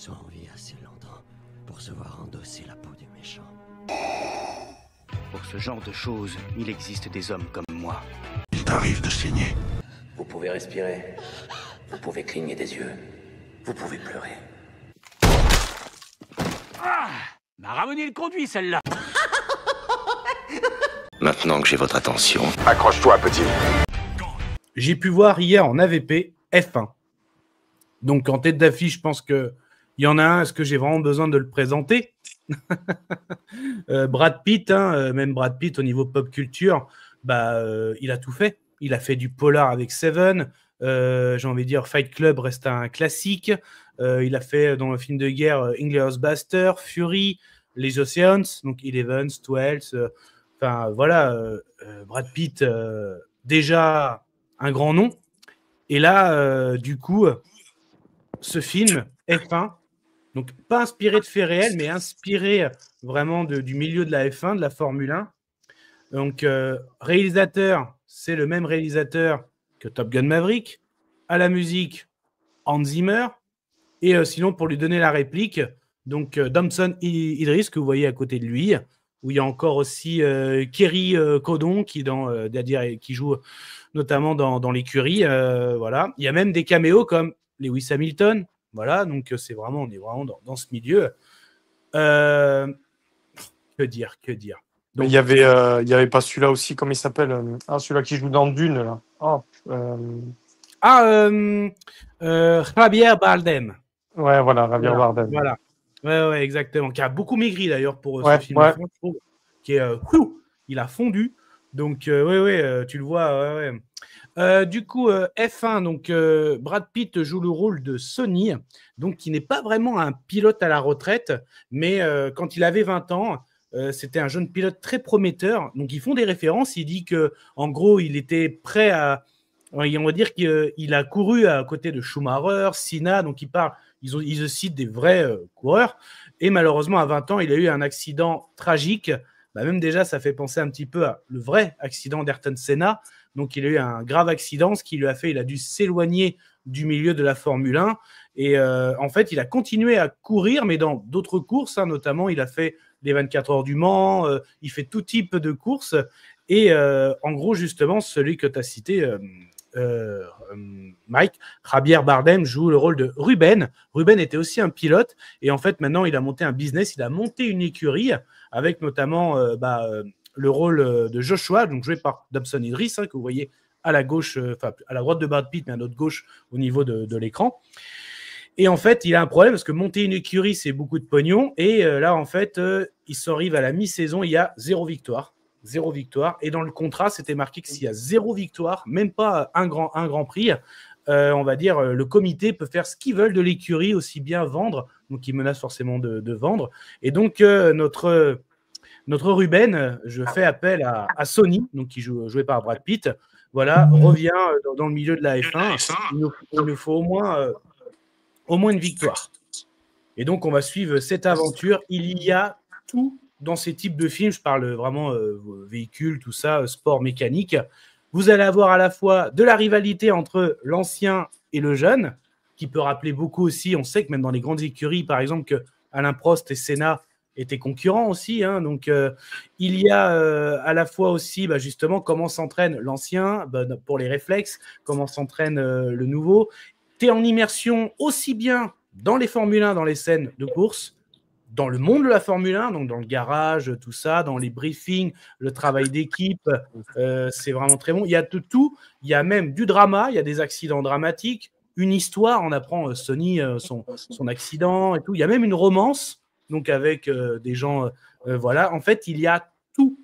sont en vie assez longtemps pour se voir endosser la peau du méchant. Pour ce genre de choses, il existe des hommes comme moi. Il t'arrive de saigner. Vous pouvez respirer. Vous pouvez cligner des yeux. Vous pouvez pleurer. Ah, m'a ramené le conduit, celle-là. Maintenant que j'ai votre attention... Accroche-toi, petit. J'ai pu voir hier en AVP F1. Donc en tête d'affiche, je pense qu'il y en a un. Est-ce que j'ai vraiment besoin de le présenter? Brad Pitt, même Brad Pitt au niveau pop culture, il a tout fait. Il a fait du polar avec Seven. J'ai envie de dire Fight Club reste un classique. Il a fait dans le film de guerre Inglourious Basterds, Fury, Les Oceans, donc Eleven, 12. Brad Pitt, déjà un grand nom. Et là, du coup, ce film F1, donc pas inspiré de faits réels, mais inspiré vraiment du milieu de la F1, de la Formule 1. Donc, réalisateur, c'est le même réalisateur que Top Gun Maverick. À la musique, Hans Zimmer. Et sinon, pour lui donner la réplique, donc Damson Idris, que vous voyez à côté de lui, où il y a encore aussi Kerry Codon qui joue notamment dans l'écurie. Voilà. Il y a même des caméos comme Lewis Hamilton. Voilà, donc on est vraiment dans ce milieu. Que dire. Donc, il y avait pas celui-là aussi, comment il s'appelle celui-là qui joue dans Dune, là. Javier Bardem. Ouais, voilà, Javier Bardem. Voilà. Ouais, exactement. Qui a beaucoup maigri d'ailleurs pour ce film. Ouais. Je trouve, il a fondu. Donc, tu le vois. Du coup, F1, donc Brad Pitt joue le rôle de Sonny, donc qui n'est pas vraiment un pilote à la retraite, mais quand il avait 20 ans, c'était un jeune pilote très prometteur. Donc, ils font des références. Il dit que, en gros, il était prêt à. On va dire qu'il a couru à côté de Schumacher, Senna, donc ils citent des vrais coureurs. Et malheureusement, à 20 ans, il a eu un accident tragique. Même déjà, ça fait penser un petit peu à le vrai accident d'Ayrton Senna. Donc, il a eu un grave accident, ce qui lui a fait, il a dû s'éloigner du milieu de la Formule 1. Et en fait, il a continué à courir, mais dans d'autres courses, notamment, il a fait les 24 heures du Mans, il fait tout type de courses. Et en gros, justement, celui que tu as cité, Mike, Javier Bardem joue le rôle de Ruben. Ruben était aussi un pilote et en fait maintenant il a monté un business, il a monté une écurie avec notamment le rôle de Joshua, donc joué par Damson Idris, que vous voyez à la gauche, à la droite de Brad Pitt, mais à notre gauche au niveau de l'écran. Et en fait, il a un problème parce que monter une écurie, c'est beaucoup de pognon. Et là, en fait, il s'arrive à la mi-saison, il y a 0 victoire. 0 victoire. Et dans le contrat, c'était marqué que s'il y a 0 victoire, même pas un grand prix, on va dire, le comité peut faire ce qu'ils veulent de l'écurie, aussi bien vendre. Donc, ils menacent forcément de vendre. Et donc, notre Ruben, je fais appel à Sonny, donc qui joué par Brad Pitt, voilà, revient dans le milieu de la F1. Il nous faut au moins une victoire. Et donc, on va suivre cette aventure. Il y a tout dans ces types de films. Je parle vraiment véhicules, tout ça, sport mécanique. Vous allez avoir à la fois de la rivalité entre l'ancien et le jeune, qui peut rappeler beaucoup aussi. On sait que même dans les grandes écuries, par exemple, que Alain Prost et Senna étaient concurrents aussi. Donc, il y a à la fois aussi, justement, comment s'entraîne l'ancien pour les réflexes, comment s'entraîne le nouveau. Tu es en immersion aussi bien dans les Formule 1, dans les scènes de course, dans le monde de la Formule 1, donc dans le garage, tout ça, dans les briefings, le travail d'équipe, c'est vraiment très bon. Il y a de tout, il y a même du drama, il y a des accidents dramatiques, une histoire, on apprend Sonny, son accident et tout. Il y a même une romance, donc avec des gens, voilà. En fait, il y a tout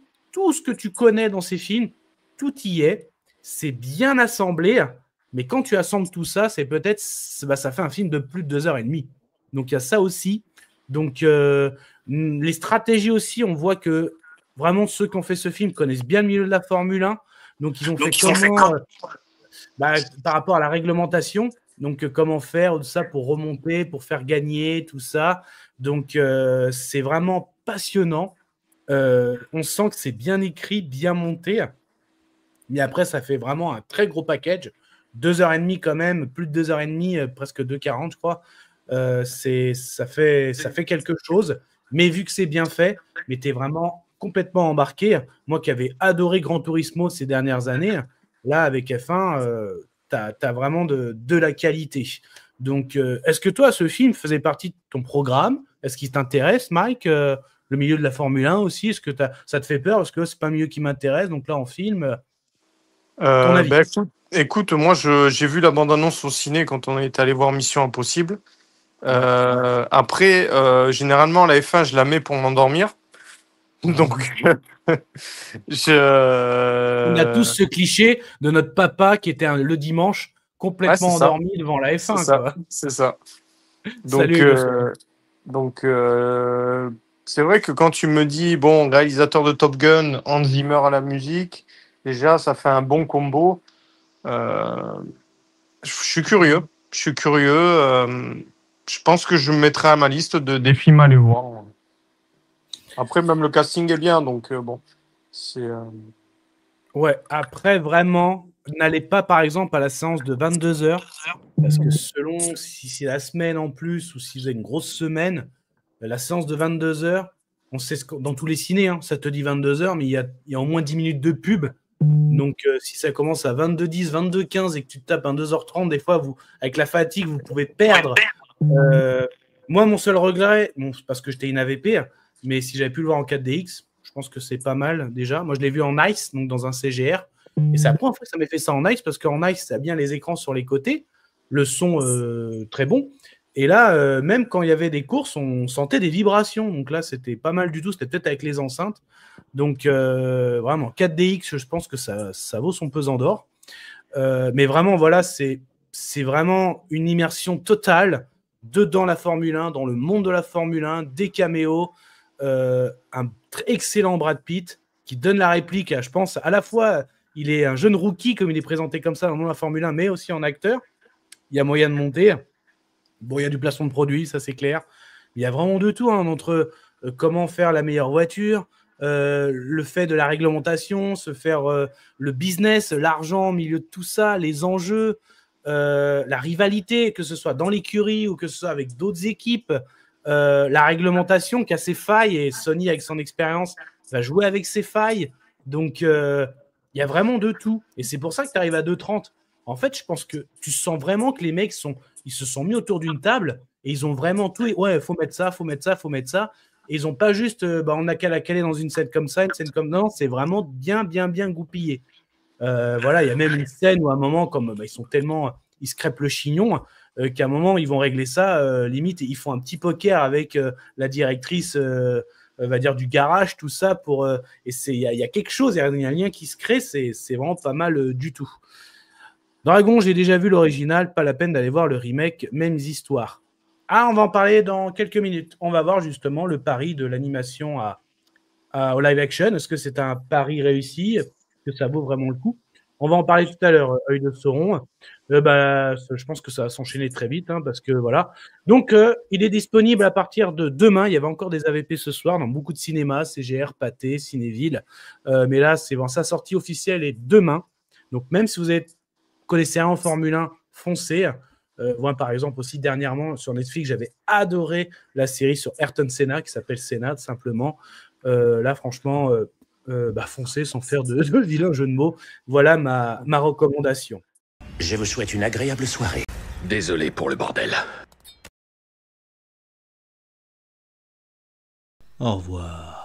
ce que tu connais dans ces films, tout y est. C'est bien assemblé. Mais quand tu assembles tout ça, c'est peut-être, ça fait un film de plus de 2h30. Donc, il y a ça aussi. Donc, les stratégies aussi, on voit que vraiment ceux qui ont fait ce film connaissent bien le milieu de la Formule 1. Donc, ils ont fait comment par rapport à la réglementation. Donc, comment faire tout ça pour remonter, pour faire gagner, tout ça. Donc, c'est vraiment passionnant. On sent que c'est bien écrit, bien monté. Mais après, ça fait vraiment un très gros package. 2h30 quand même, plus de 2h30, presque 2h40, je crois. ça fait quelque chose. Mais vu que c'est bien fait, mais tu es vraiment complètement embarqué. Moi qui avais adoré Gran Turismo ces dernières années, là, avec F1, tu as vraiment de la qualité. Donc, est-ce que toi, ce film faisait partie de ton programme? Est-ce qu'il t'intéresse, Mike, le milieu de la Formule 1 aussi? Est-ce que ça te fait peur? Parce que c'est pas un milieu qui m'intéresse. Donc là, en film, ton avis? Écoute, moi, j'ai vu la bande-annonce au ciné quand on est allé voir Mission Impossible. Après, généralement, la F1, je la mets pour m'endormir. Donc, On a tous ce cliché de notre papa qui était le dimanche complètement endormi devant la F1. C'est ça. Donc, c'est vrai que quand tu me dis, bon, réalisateur de Top Gun, Hans Zimmer à la musique, déjà, ça fait un bon combo. Je suis curieux. Je pense que je me mettrai à ma liste des films à aller voir. Après, même le casting est bien, donc bon. Ouais, après, vraiment, n'allez pas, par exemple, à la séance de 22h, parce que selon si c'est la semaine en plus ou si vous avez une grosse semaine, la séance de 22h, on sait dans tous les cinés, hein, ça te dit 22h, mais il y a au moins 10 minutes de pub. Donc, si ça commence à 22h10, 22h15 et que tu te tapes un 2h30, des fois, avec la fatigue, vous pouvez perdre. Moi, mon seul regret, parce que j'étais une AVP, mais si j'avais pu le voir en 4DX, je pense que c'est pas mal déjà. Moi, je l'ai vu en Ice, donc dans un CGR. Et c'est la première fois que ça m'a fait ça en Ice, parce qu'en Ice, ça a bien les écrans sur les côtés, le son très bon. Et là, même quand il y avait des courses, on sentait des vibrations. Donc là, c'était pas mal du tout. C'était peut-être avec les enceintes. Donc vraiment, 4DX, je pense que ça vaut son pesant d'or. Mais vraiment, voilà, c'est vraiment une immersion totale dedans la Formule 1, dans le monde de la Formule 1, des caméos, un excellent Brad Pitt qui donne la réplique, je pense, à la fois, il est un jeune rookie, comme il est présenté comme ça dans le monde de la Formule 1, mais aussi en acteur. Il y a moyen de monter. Bon, il y a du placement de produits, ça c'est clair. Il y a vraiment de tout, hein, entre comment faire la meilleure voiture, le fait de la réglementation, se faire le business, l'argent au milieu de tout ça, les enjeux, la rivalité, que ce soit dans l'écurie ou que ce soit avec d'autres équipes, la réglementation qui a ses failles, et Sony, avec son expérience, va jouer avec ses failles. Donc, il y a vraiment de tout. Et c'est pour ça que tu arrives à 2,30. En fait, je pense que tu sens vraiment que les mecs ils se sont mis autour d'une table et ils ont vraiment tout. Ouais, faut mettre ça, faut mettre ça, faut mettre ça. Et ils n'ont pas juste, on a qu'à la caler dans une scène comme ça, une scène comme non, c'est vraiment bien goupillé. Voilà, il y a même une scène où à un moment, comme ils se crêpent le chignon, qu'à un moment ils vont régler ça, limite ils font un petit poker avec la directrice, va dire du garage, tout ça pour. Et il y a quelque chose, il y a un lien qui se crée, c'est vraiment pas mal du tout. Dragon, j'ai déjà vu l'original, pas la peine d'aller voir le remake, mêmes histoires. Ah, on va en parler dans quelques minutes. On va voir justement le pari de l'animation au live action. Est-ce que c'est un pari réussi? Est-ce que ça vaut vraiment le coup? On va en parler tout à l'heure, Œil de Sauron. Je pense que ça va s'enchaîner très vite, hein, parce que voilà. Donc, il est disponible à partir de demain. Il y avait encore des AVP ce soir dans beaucoup de cinémas, CGR, Pathé, Cinéville. Mais là, sa sortie officielle est demain. Donc, même si vous connaissez un en Formule 1, foncez. Moi, par exemple, aussi dernièrement, sur Netflix, j'avais adoré la série sur Ayrton Senna, qui s'appelle Senna, tout simplement. Là, franchement, foncez sans faire de vilain jeu de mots. Voilà ma recommandation. Je vous souhaite une agréable soirée. Désolé pour le bordel. Au revoir.